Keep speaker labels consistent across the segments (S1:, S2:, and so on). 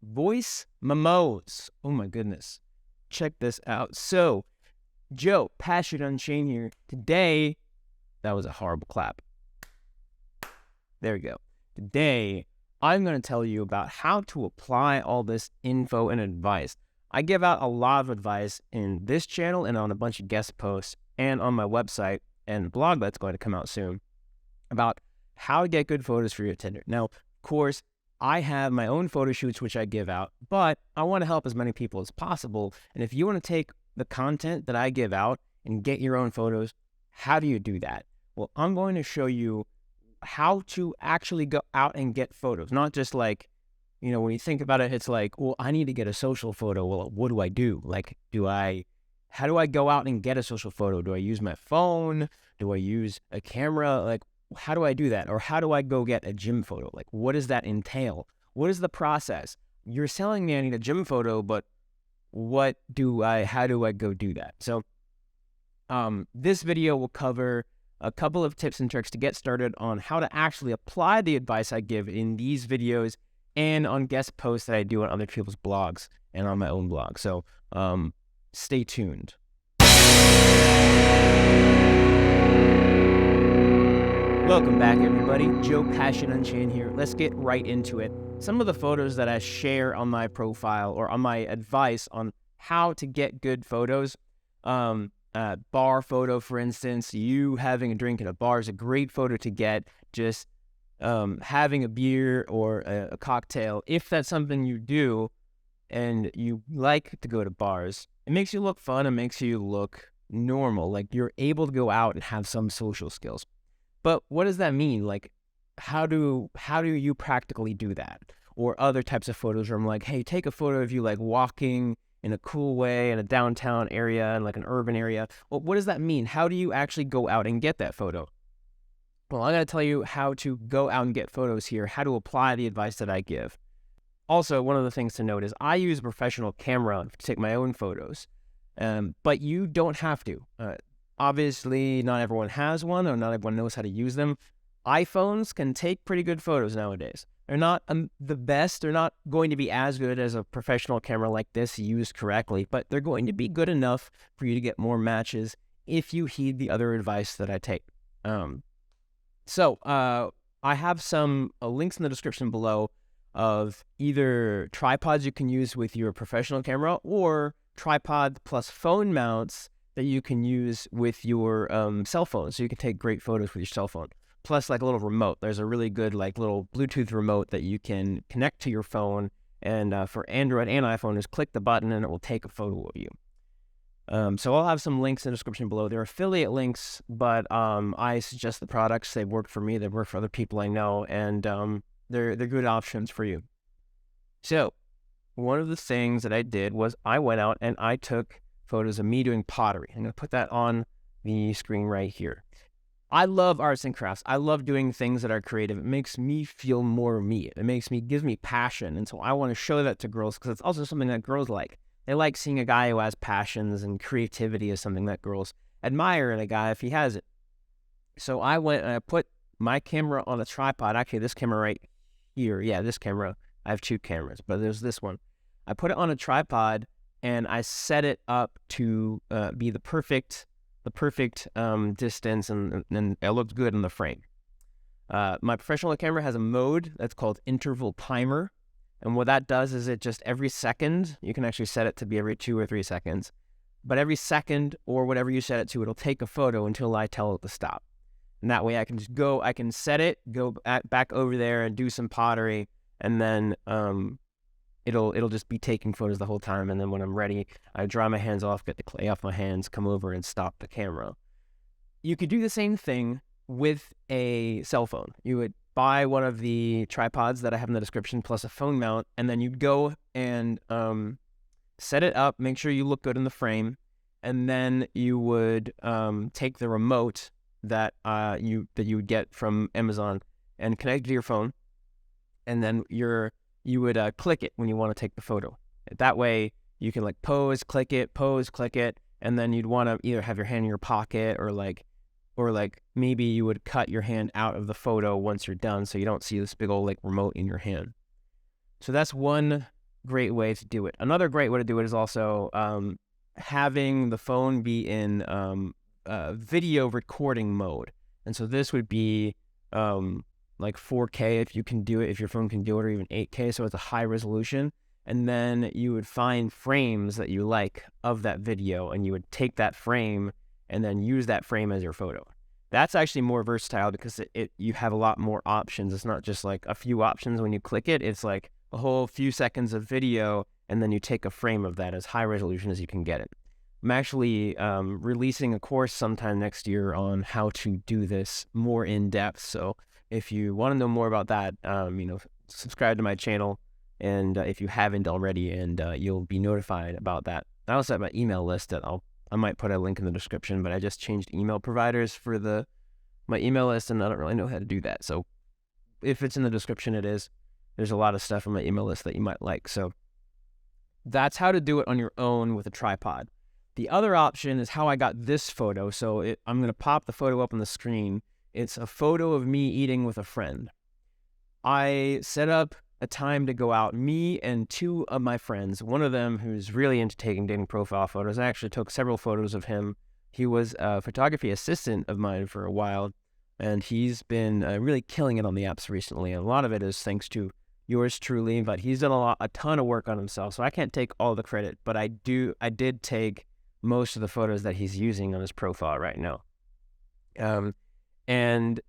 S1: voice memos. Oh my goodness. Check this out. So, Joe, Passion Unchained here. Today, that was a horrible clap. There we go. Today, I'm going to tell you about how to apply all this info and advice. I give out a lot of advice in this channel and on a bunch of guest posts and on my website and blog that's going to come out soon about how to get good photos for your Tinder. Now, of course, I have my own photo shoots, which I give out, but I want to help as many people as possible. And if you want to take the content that I give out and get your own photos, how do you do that? Well, I'm going to show you how to actually go out and get photos, not just like, when you think about it, it's like, well, I need to get a social photo. Well, what do I do? Like, how do I go out and get a social photo? Do I use my phone? Do I use a camera? Like, how do I do that? Or how do I go get a gym photo? Like, what does that entail? What is the process? You're telling me I need a gym photo, but how do I go do that? So, this video will cover a couple of tips and tricks to get started on how to actually apply the advice I give in these videos and on guest posts that I do on other people's blogs and on my own blog. So, stay tuned. Welcome back, everybody. Joe Passion Unchained here. Let's get right into it. Some of the photos that I share on my profile or on my advice on how to get good photos, bar photo, for instance, you having a drink at a bar is a great photo to get. Just having a beer or a cocktail, if that's something you do and you like to go to bars, it makes you look fun. It makes you look normal, like you're able to go out and have some social skills. But what does that mean? Like, how do you practically do that? Or other types of photos where I'm like, hey, take a photo of you like walking in a cool way in a downtown area and like an urban area. Well, what does that mean? How do you actually go out and get that photo? Well, I'm going to tell you how to go out and get photos here, how to apply the advice that I give. Also, one of the things to note is I use a professional camera to take my own photos, but you don't have to. Obviously, not everyone has one or not everyone knows how to use them. iPhones can take pretty good photos nowadays. They're not the best. They're not going to be as good as a professional camera like this used correctly, but they're going to be good enough for you to get more matches if you heed the other advice that I take. So I have some links in the description below of either tripods you can use with your professional camera or tripod plus phone mounts that you can use with your cell phone. So you can take great photos with your cell phone. Plus like a little remote. There's a really good like little Bluetooth remote that you can connect to your phone. And for Android and iPhone, just click the button and it will take a photo of you. So I'll have some links in the description below. They're affiliate links, but I suggest the products. They've worked for me. They've worked for other people I know. And they're good options for you. So one of the things that I did was I went out and I took photos of me doing pottery. I'm going to put that on the screen right here. I love arts and crafts. I love doing things that are creative. It makes me feel more me. Gives me passion. And so I want to show that to girls because it's also something that girls like. They like seeing a guy who has passions, and creativity is something that girls admire in a guy if he has it. So I went and I put my camera on a tripod. Actually, this camera right here. Yeah, this camera. I have two cameras, but there's this one. I put it on a tripod and I set it up to be the perfect distance, and it looked good in the frame. My professional camera has a mode that's called interval timer. And what that does is it just every second, you can actually set it to be every 2 or 3 seconds, but every second or whatever you set it to, it'll take a photo until I tell it to stop. And that way I can just I can set it, go back over there and do some pottery, and then it'll just be taking photos the whole time. And then when I'm ready, I dry my hands off, get the clay off my hands, come over and stop the camera. You could do the same thing with a cell phone. You would buy one of the tripods that I have in the description plus a phone mount, and then you'd go and set it up, make sure you look good in the frame, and then you would take the remote that you would get from Amazon and connect it to your phone, and then you would click it when you want to take the photo. That way you can like pose, click it, and then you'd want to either have your hand in your pocket or maybe you would cut your hand out of the photo once you're done so you don't see this big old like remote in your hand. So that's one great way to do it. Another great way to do it is also having the phone be in video recording mode. And so this would be like 4K if you can do it, if your phone can do it, or even 8K, so it's a high resolution. And then you would find frames that you like of that video, and you would take that frame and then use that frame as your photo. That's actually more versatile because you have a lot more options. It's not just like a few options when you click it. It's like a whole few seconds of video, and then you take a frame of that as high resolution as you can get it. I'm actually releasing a course sometime next year on how to do this more in depth. So if you want to know more about that, subscribe to my channel, and if you haven't already, and you'll be notified about that. I also have my email list that I might put a link in the description, but I just changed email providers for my email list, and I don't really know how to do that. So if it's in the description, it is. There's a lot of stuff on my email list that you might like. So that's how to do it on your own with a tripod. The other option is how I got this photo. So I'm going to pop the photo up on the screen. It's a photo of me eating with a friend. I set up a time to go out, me and two of my friends. One of them, who's really into taking dating profile photos, I actually took several photos of him. He was a photography assistant of mine for a while, and he's been really killing it on the apps recently. And a lot of it is thanks to yours truly, but he's done a ton of work on himself, so I can't take all the credit, but I did take most of the photos that he's using on his profile right now. And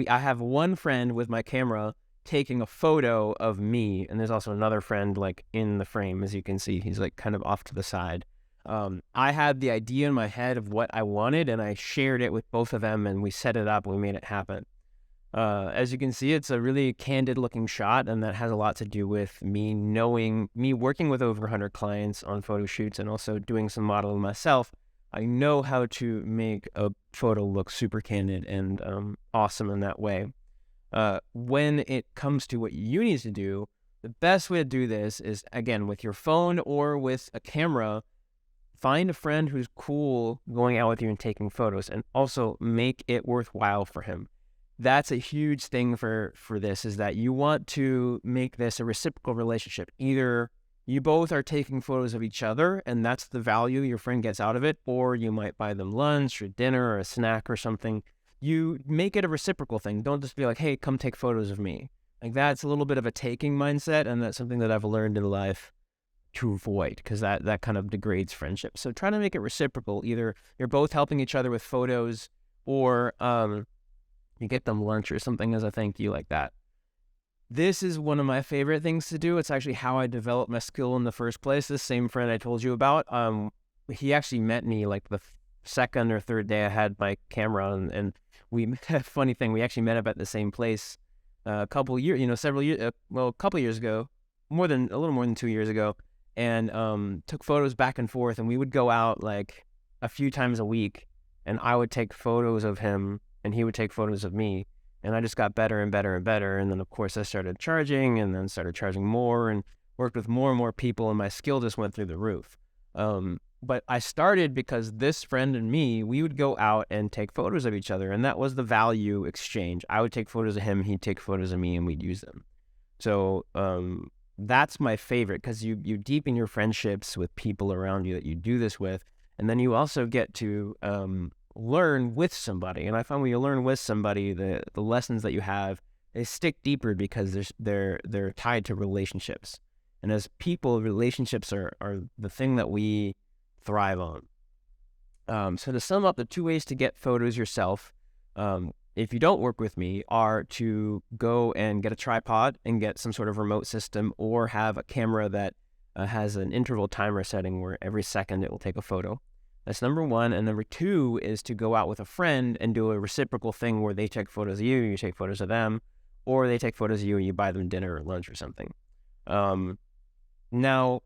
S1: I have one friend with my camera taking a photo of me, and there's also another friend like in the frame, as you can see. He's like kind of off to the side. I had the idea in my head of what I wanted, and I shared it with both of them, and we set it up, and we made it happen. As you can see, it's a really candid looking shot, and that has a lot to do with me working with over 100 clients on photo shoots and also doing some modeling myself. I know how to make a photo look super candid and awesome in that way. When it comes to what you need to do, the best way to do this is, again, with your phone or with a camera. Find a friend who's cool going out with you and taking photos, and also make it worthwhile for him. That's a huge thing for this, is that you want to make this a reciprocal relationship. Either you both are taking photos of each other, and that's the value your friend gets out of it, or you might buy them lunch or dinner or a snack or something. You make it a reciprocal thing. Don't just be like, hey, come take photos of me. Like, that's a little bit of a taking mindset, and that's something that I've learned in life to avoid, because that kind of degrades friendship. So try to make it reciprocal. Either you're both helping each other with photos, or you get them lunch or something as a thank you, like that. This is one of my favorite things to do. It's actually how I developed my skill in the first place. This same friend I told you about, he actually met me like the second or third day I had my camera, and we, funny thing, we actually met up at the same place a couple years ago, a little more than 2 years ago, and took photos back and forth, and we would go out like a few times a week, and I would take photos of him and he would take photos of me, and I just got better and better and better. And then of course I started charging, and then started charging more, and worked with more and more people, and my skill just went through the roof. But I started because this friend and me, we would go out and take photos of each other, and that was the value exchange. I would take photos of him, he'd take photos of me, and we'd use them. So that's my favorite, because you deepen your friendships with people around you that you do this with, and then you also get to learn with somebody. And I find when you learn with somebody, the lessons that you have, they stick deeper because they're tied to relationships. And as people, relationships are the thing that we thrive on. So to sum up, the two ways to get photos yourself, if you don't work with me, are to go and get a tripod and get some sort of remote system, or have a camera that has an interval timer setting where every second it will take a photo. That's number one. And number two is to go out with a friend and do a reciprocal thing where they take photos of you, you take photos of them, or they take photos of you and you buy them dinner or lunch or something. Now,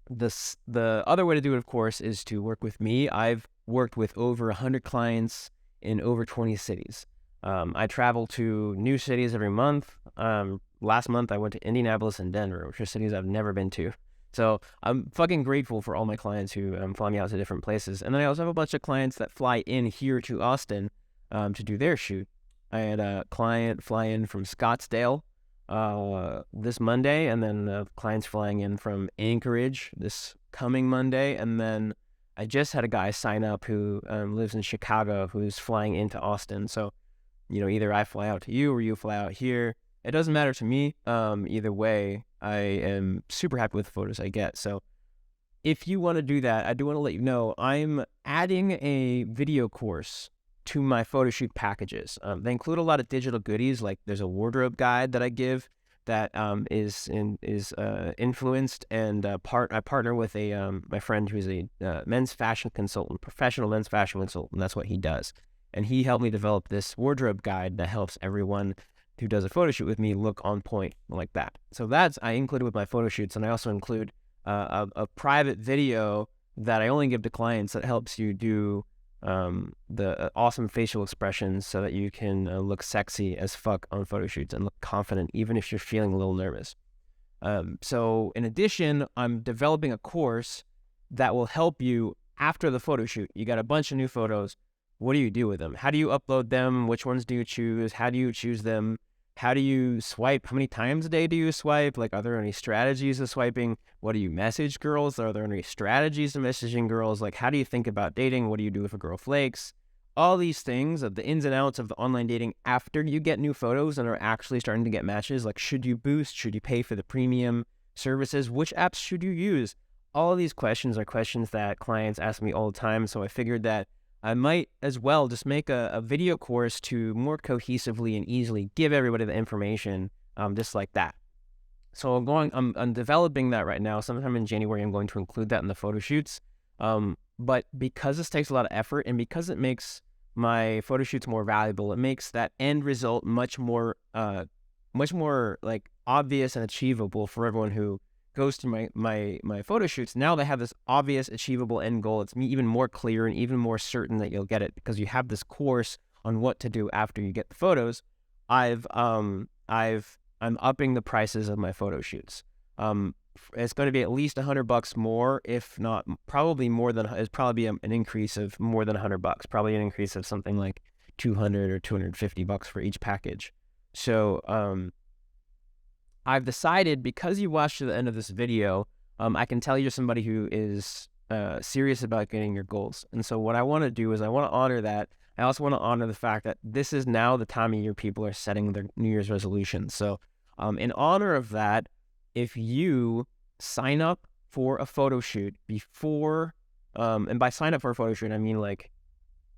S1: the other way to do it, of course, is to work with me. I've worked with over 100 clients in over 20 cities. I travel to new cities every month. Last month, I went to Indianapolis and Denver, which are cities I've never been to. So I'm fucking grateful for all my clients who fly me out to different places. And then I also have a bunch of clients that fly in here to Austin to do their shoot. I had a client fly in from Scottsdale. this Monday, and then clients flying in from Anchorage this coming Monday, and then I just had a guy sign up who lives in Chicago who's flying into Austin. So, either I fly out to you or you fly out here. It doesn't matter to me. Either way, I am super happy with the photos I get. So if you want to do that, I do want to let you know I'm adding a video course to my photo shoot packages. They include a lot of digital goodies, like there's a wardrobe guide that I give that is influenced, and I partner with my friend who's a men's fashion consultant, professional men's fashion consultant. That's what he does, and he helped me develop this wardrobe guide that helps everyone who does a photo shoot with me look on point like that. So that's I included with my photo shoots, and I also include a private video that I only give to clients that helps you do the awesome facial expressions so that you can look sexy as fuck on photo shoots and look confident even if you're feeling a little nervous. So in addition, I'm developing a course that will help you after the photo shoot. You got a bunch of new photos. What do you do with them? How do you upload them? Which ones do you choose? How do you choose them? How do you swipe? How many times a day do you swipe? Like, are there any strategies of swiping? What do you message girls? Are there any strategies of messaging girls? Like, how do you think about dating? What do you do if a girl flakes? All these things of the ins and outs of the online dating after you get new photos and are actually starting to get matches. Like, should you boost? Should you pay for the premium services? Which apps should you use? All of these questions are questions that clients ask me all the time. So I figured that I might as well just make a video course to more cohesively and easily give everybody the information just like that. So I'm developing that right now. Sometime in January, I'm going to include that in the photo shoots. But because this takes a lot of effort and because it makes my photo shoots more valuable, it makes that end result much more like obvious and achievable for everyone who goes to my photo shoots. Now they have this obvious, achievable end goal. It's even more clear and even more certain that you'll get it because you have this course on what to do after you get the photos. I'm upping the prices of my photo shoots. It's going to be at least $100 more, if not probably more than. It's probably an increase of more than $100. Probably an increase of something like $200 or $250 for each package. So I've decided, because you watched to the end of this video, I can tell you're somebody who is serious about getting your goals. And so what I want to do is I want to honor that. I also want to honor the fact that this is now the time of year people are setting their New Year's resolutions. So in honor of that, if you sign up for a photo shoot before, and by sign up for a photo shoot, I mean like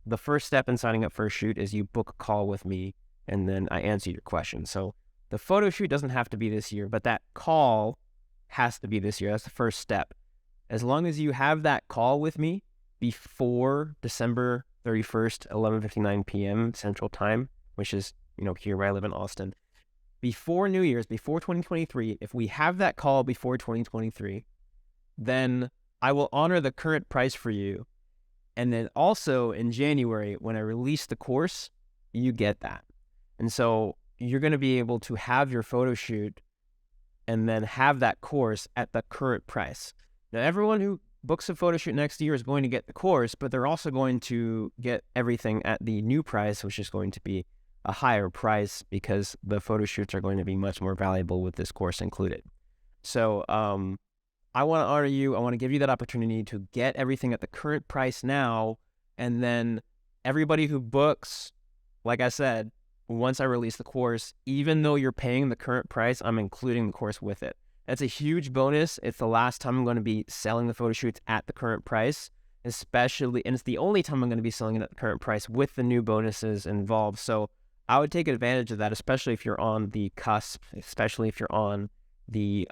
S1: the first step in signing up for a shoot is you book a call with me and then I answer your questions. So the photo shoot doesn't have to be this year, but that call has to be this year. That's the first step. As long as you have that call with me before December 31st, 11:59 p.m. Central Time, which is, here where I live in Austin, before New Year's, before 2023, if we have that call before 2023, then I will honor the current price for you. And then also in January, when I release the course, you get that. And so you're going to be able to have your photo shoot and then have that course at the current price. Now, everyone who books a photo shoot next year is going to get the course, but they're also going to get everything at the new price, which is going to be a higher price because the photo shoots are going to be much more valuable with this course included. So I want to honor you. I want to give you that opportunity to get everything at the current price now. And then everybody who books, like I said, once I release the course, even though you're paying the current price, I'm including the course with it. That's a huge bonus. It's the last time I'm going to be selling the photo shoots at the current price, and it's the only time I'm going to be selling it at the current price with the new bonuses involved. So I would take advantage of that, especially if you're on the cusp, especially if you're on the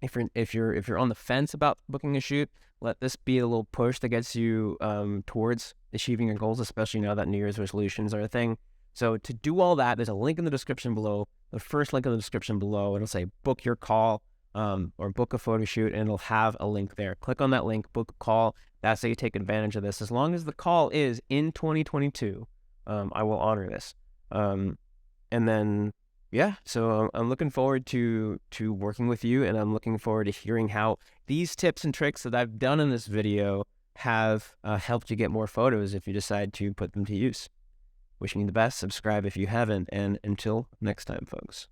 S1: if you're on the fence about booking a shoot. Let this be a little push that gets you towards achieving your goals, especially now that New Year's resolutions are a thing. So to do all that, there's a link in the description below. The first link in the description below, it'll say book your call or book a photo shoot, and it'll have a link there. Click on that link, book a call. That's how you take advantage of this. As long as the call is in 2022, I will honor this. And then, yeah, so I'm looking forward to working with you, and I'm looking forward to hearing how these tips and tricks that I've done in this video have helped you get more photos if you decide to put them to use. Wishing you the best. Subscribe if you haven't, and until next time, folks.